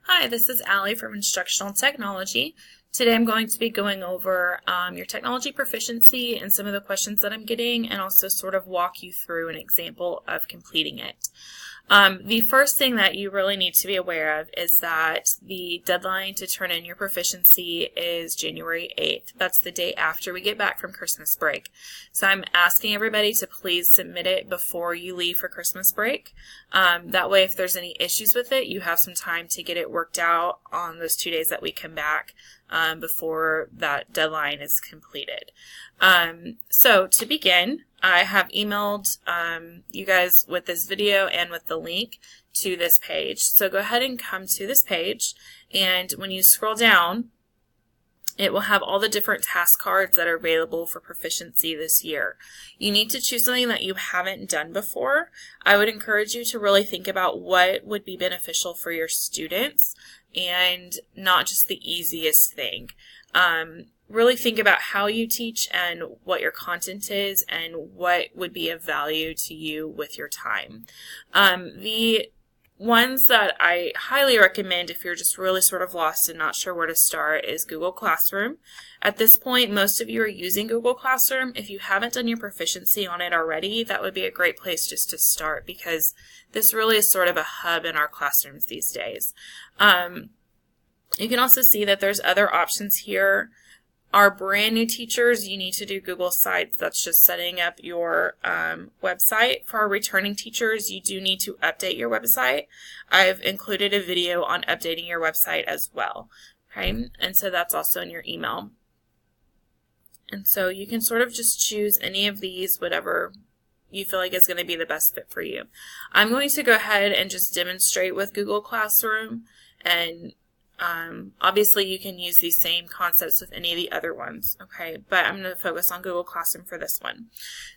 Hi, this is Allie from Instructional Technology. Today I'm going to be going over your technology proficiency and some of the questions that I'm getting, and also sort of walk you through an example of completing it. The first thing that you really need to be aware of is that the deadline to turn in your proficiency is January 8th. That's the day after we get back from Christmas break. So I'm asking everybody to please submit it before you leave for Christmas break. That way, if there's any issues with it, you have some time to get it worked out on those 2 days that we come back before that deadline is completed. So to begin, I have emailed you guys with this video and with the link to this page. So go ahead and come to this page, and when you scroll down, it will have all the different task cards that are available for proficiency this year. You need to choose something that you haven't done before. I would encourage you to really think about what would be beneficial for your students and not just the easiest thing. Really think about how you teach and what your content is and what would be of value to you with your time. The ones that I highly recommend if you're just really sort of lost and not sure where to start is Google Classroom. At this point, most of you are using Google Classroom. If you haven't done your proficiency on it already, that would be a great place just to start, because this really is sort of a hub in our classrooms these days. You can also see that there's other options here. Our brand new teachers, you need to do Google Sites. That's just setting up your website. For our returning teachers, you do need to update your website. I've included a video on updating your website as well. Okay, and so that's also in your email. And so you can sort of just choose any of these, whatever you feel like is going to be the best fit for you. I'm going to go ahead and just demonstrate with Google Classroom, and obviously you can use these same concepts with any of the other ones, okay? But I'm going to focus on Google Classroom for this one.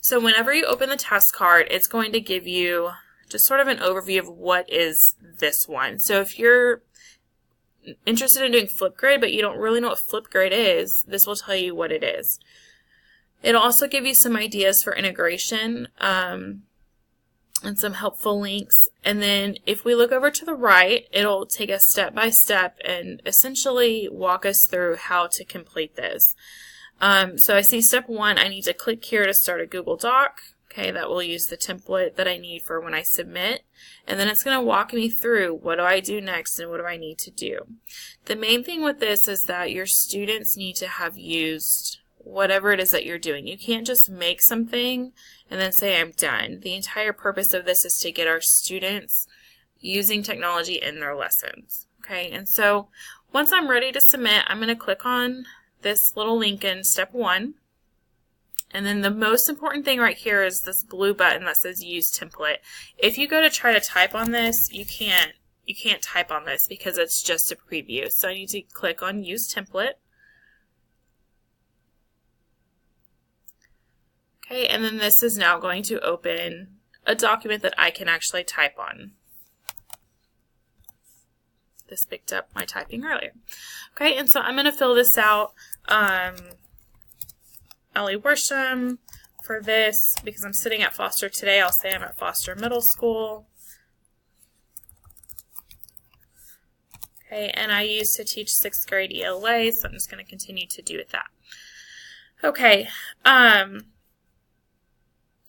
So whenever you open the task card, it's going to give you just sort of an overview of what is this one. So if you're interested in doing Flipgrid, but you don't really know what Flipgrid is, this will tell you what it is. It'll also give you some ideas for integration, and some helpful links. And then if we look over to the right, it'll take us step by step and essentially walk us through how to complete this. So I see step 1, I need to click here to start a Google Doc. Okay, that will use the template that I need for when I submit. And then it's going to walk me through what do I do next and what do I need to do. The main thing with this is that your students need to have used whatever it is that you're doing. You can't just make something and then say, I'm done. The entire purpose of this is to get our students using technology in their lessons. Okay, and so once I'm ready to submit, I'm going to click on this little link in step 1. And then the most important thing right here is this blue button that says Use Template. If you go to try to type on this, you can't type on this because it's just a preview. So I need to click on Use Template. Okay, and then this is now going to open a document that I can actually type on. This picked up my typing earlier. Okay, and so I'm going to fill this out. Ellie Worsham for this, because I'm sitting at Foster today, I'll say I'm at Foster Middle School. Okay, and I used to teach 6th grade ELA, so I'm just going to continue to do with that. Okay,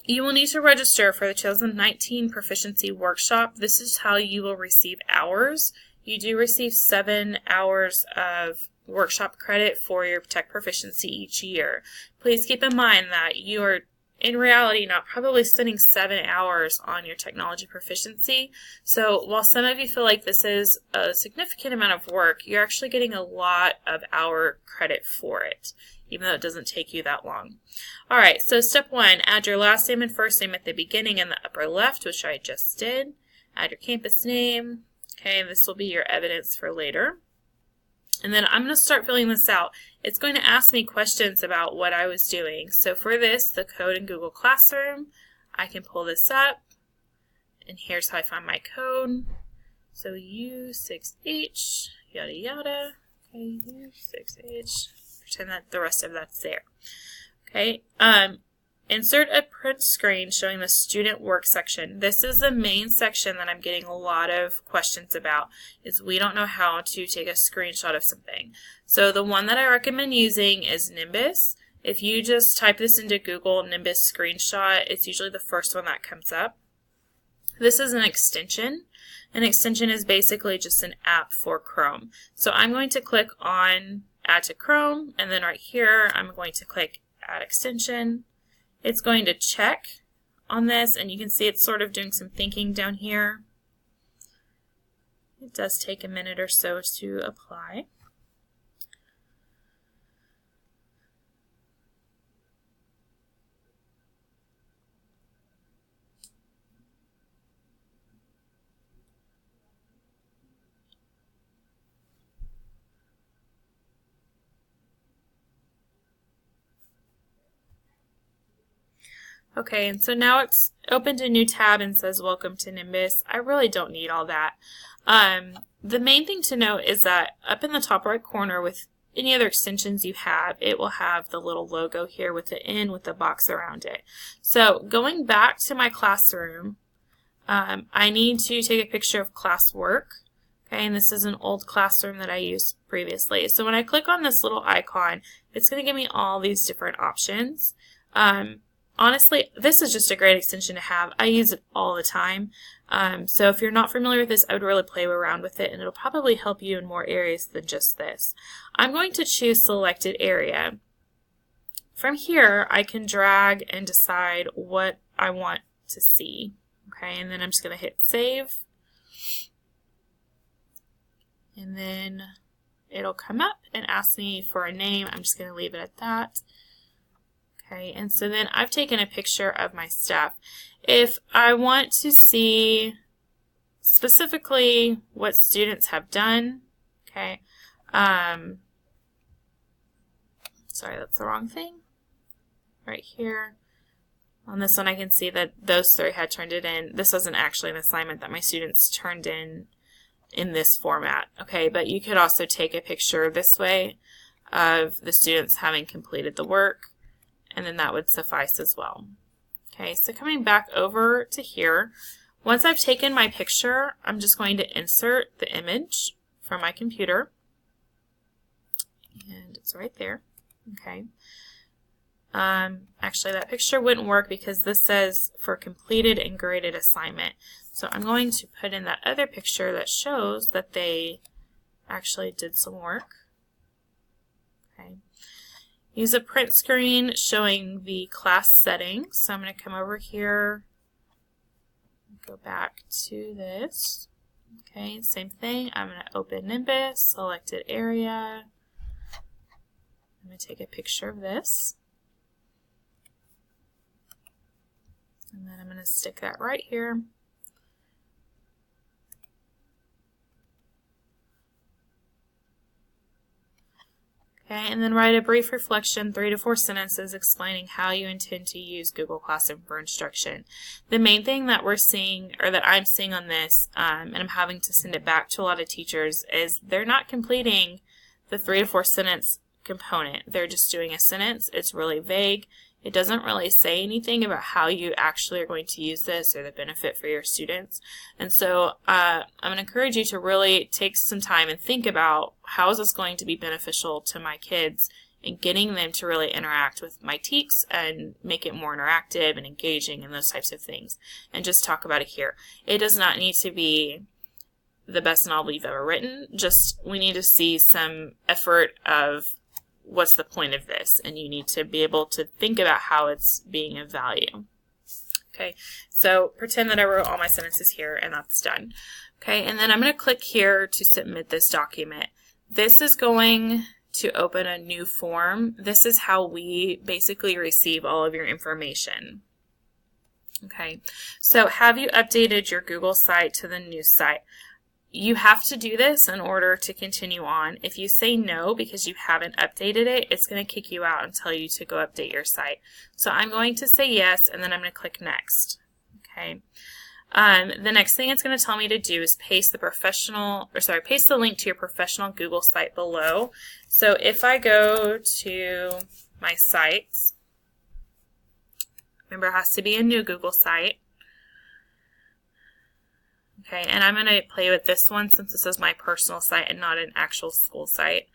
you will need to register for the 2019 Proficiency Workshop. This is how you will receive hours. You do receive 7 hours of workshop credit for your tech proficiency each year. Please keep in mind that you are, in reality, not probably spending 7 hours on your technology proficiency. So while some of you feel like this is a significant amount of work, you're actually getting a lot of hour credit for it, even though it doesn't take you that long. All right, so step 1, add your last name and first name at the beginning in the upper left, which I just did. Add your campus name. Okay, this will be your evidence for later. And then I'm going to start filling this out. It's going to ask me questions about what I was doing. So for this, the code in Google Classroom, I can pull this up, and here's how I find my code. So U6H, yada yada. Okay, U6H. Pretend that the rest of that's there. Okay, insert a print screen showing the student work section. This is the main section that I'm getting a lot of questions about, is we don't know how to take a screenshot of something. So the one that I recommend using is Nimbus. If you just type this into Google, Nimbus screenshot, it's usually the first one that comes up. This is an extension. An extension is basically just an app for Chrome. So I'm going to click on Add to Chrome, and then right here I'm going to click Add Extension. It's going to check on this, and you can see it's sort of doing some thinking down here. It does take a minute or so to apply. Okay, and so now it's opened a new tab and says Welcome to Nimbus. I really don't need all that. The main thing to note is that up in the top right corner with any other extensions you have, it will have the little logo here with the N with the box around it. So going back to my classroom, I need to take a picture of Classwork. Okay, and this is an old classroom that I used previously. So when I click on this little icon, it's going to give me all these different options. Honestly, this is just a great extension to have. I use it all the time. So if you're not familiar with this, I would really play around with it, and it'll probably help you in more areas than just this. I'm going to choose Selected Area. From here, I can drag and decide what I want to see. Okay, and then I'm just going to hit Save. And then it'll come up and ask me for a name. I'm just going to leave it at that. Okay, and so then I've taken a picture of my stuff. If I want to see specifically what students have done, okay, sorry, that's the wrong thing. Right here. On this one I can see that those three had turned it in. This wasn't actually an assignment that my students turned in this format, okay, but you could also take a picture this way of the students having completed the work, and then that would suffice as well. Okay, so coming back over to here, once I've taken my picture, I'm just going to insert the image from my computer, and it's right there. Okay. Actually, that picture wouldn't work because this says for completed and graded assignment. So I'm going to put in that other picture that shows that they actually did some work. Okay. Use a print screen showing the class settings. So I'm going to come over here, go back to this. Okay, same thing. I'm going to open Nimbus, selected area. I'm going to take a picture of this. And then I'm going to stick that right here. Okay, and then write a brief reflection, 3 to 4 sentences explaining how you intend to use Google Classroom for instruction. The main thing that we're seeing, or that I'm seeing on this, and I'm having to send it back to a lot of teachers, is they're not completing the 3 to 4 sentence component. They're just doing a sentence. It's really vague. It doesn't really say anything about how you actually are going to use this or the benefit for your students. And so I'm going to encourage you to really take some time and think about how is this going to be beneficial to my kids and getting them to really interact with my TEKS and make it more interactive and engaging and those types of things. And just talk about it here. It does not need to be the best novel you've ever written. Just we need to see some effort of what's the point of this, and you need to be able to think about how it's being of value. Okay, so pretend that I wrote all my sentences here, and that's done. Okay, and then I'm going to click here to submit this document. This is going to open a new form. This is how we basically receive all of your information. Okay, so have you updated your Google site to the new site? You have to do this in order to continue on. If you say no because you haven't updated it, it's going to kick you out and tell you to go update your site. So I'm going to say yes, and then I'm going to click next. Okay. The next thing it's going to tell me to do is paste the link to your professional Google site below. So if I go to my sites, Remember, it has to be a new Google site. Okay, and I'm going to play with this one since this is my personal site and not an actual school site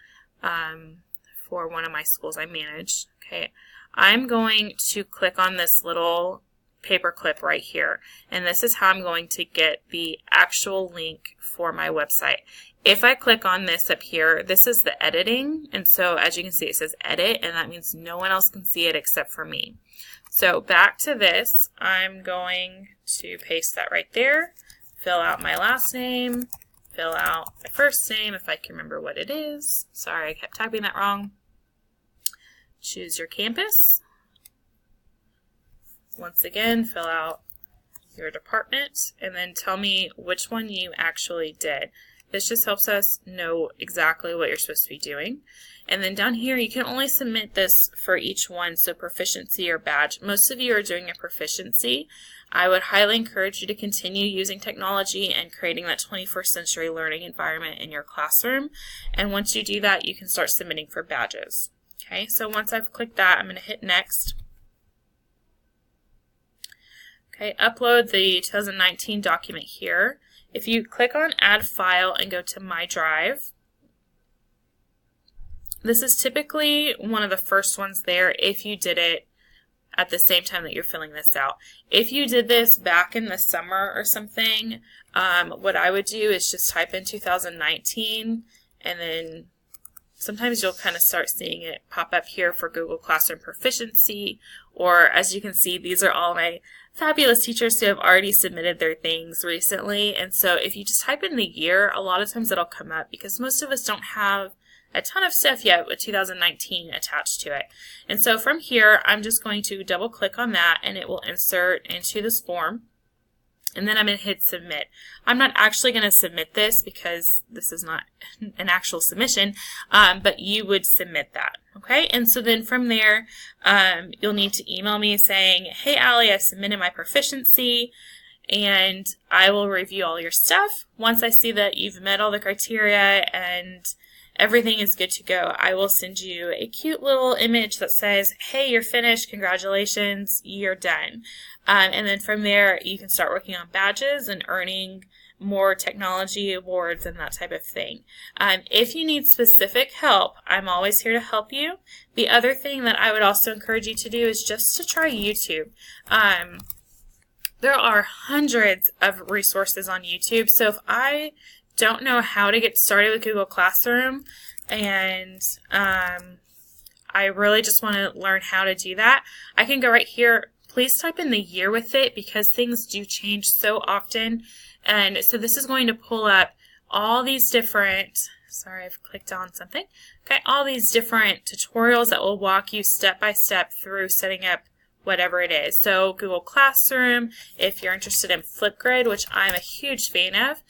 for one of my schools I manage. Okay, I'm going to click on this little paper clip right here, and this is how I'm going to get the actual link for my website. If I click on this up here, this is the editing, and so as you can see it says edit, and that means no one else can see it except for me. So back to this, I'm going to paste that right there, fill out my last name, fill out my first name if I can remember what it is. Sorry, I kept typing that wrong. Choose your campus. Once again, fill out your department and then tell me which one you actually did. This just helps us know exactly what you're supposed to be doing. And then down here, you can only submit this for each one, so proficiency or badge. Most of you are doing a proficiency. I would highly encourage you to continue using technology and creating that 21st century learning environment in your classroom. And once you do that, you can start submitting for badges. Okay, so once I've clicked that, I'm going to hit next. Okay, upload the 2019 document here. If you click on Add File and go to My Drive, this is typically one of the first ones there if you did it at the same time that you're filling this out. If you did this back in the summer or something, what I would do is just type in 2019, and then sometimes you'll kind of start seeing it pop up here for Google Classroom Proficiency, or as you can see, these are all my fabulous teachers who have already submitted their things recently. And so if you just type in the year, a lot of times it'll come up because most of us don't have a ton of stuff yet with 2019 attached to it. And so from here, I'm just going to double click on that and it will insert into this form. And then I'm going to hit submit. I'm not actually going to submit this because this is not an actual submission, but you would submit that. Okay, and so then from there, you'll need to email me saying, hey, Allie, I submitted my proficiency, and I will review all your stuff. Once I see that you've met all the criteria and everything is good to go, I will send you a cute little image that says, hey, you're finished, congratulations, you're done. And then from there, you can start working on badges and earning more technology awards and that type of thing. If you need specific help, I'm always here to help you. The other thing that I would also encourage you to do is just to try YouTube. There are hundreds of resources on YouTube, so if I don't know how to get started with Google Classroom and I really just want to learn how to do that, I can go right here. Please type in the year with it because things do change so often. And so this is going to pull up all these different, sorry, I've clicked on something. Okay, all these different tutorials that will walk you step by step through setting up whatever it is. So Google Classroom, if you're interested in Flipgrid, which I'm a huge fan of,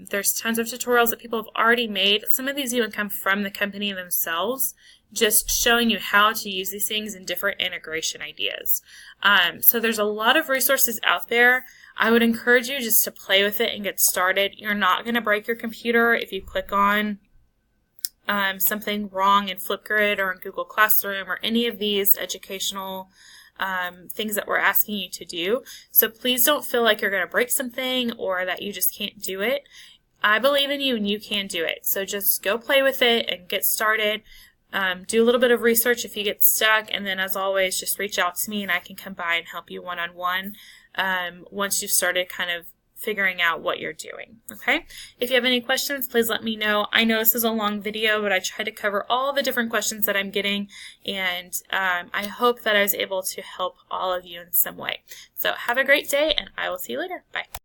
there's tons of tutorials that people have already made. Some of these even come from the company themselves, just showing you how to use these things and different integration ideas. So there's a lot of resources out there. I would encourage you just to play with it and get started. You're not going to break your computer if you click on something wrong in Flipgrid or in Google Classroom or any of these educational things that we're asking you to do. So please don't feel like you're going to break something or that you just can't do it. I believe in you and you can do it. So just go play with it and get started. Do a little bit of research if you get stuck, and then as always, just reach out to me and I can come by and help you one-on-one once you've started kind of figuring out what you're doing. Okay? If you have any questions, please let me know. I know this is a long video, but I tried to cover all the different questions that I'm getting, and I hope that I was able to help all of you in some way. So have a great day, and I will see you later. Bye.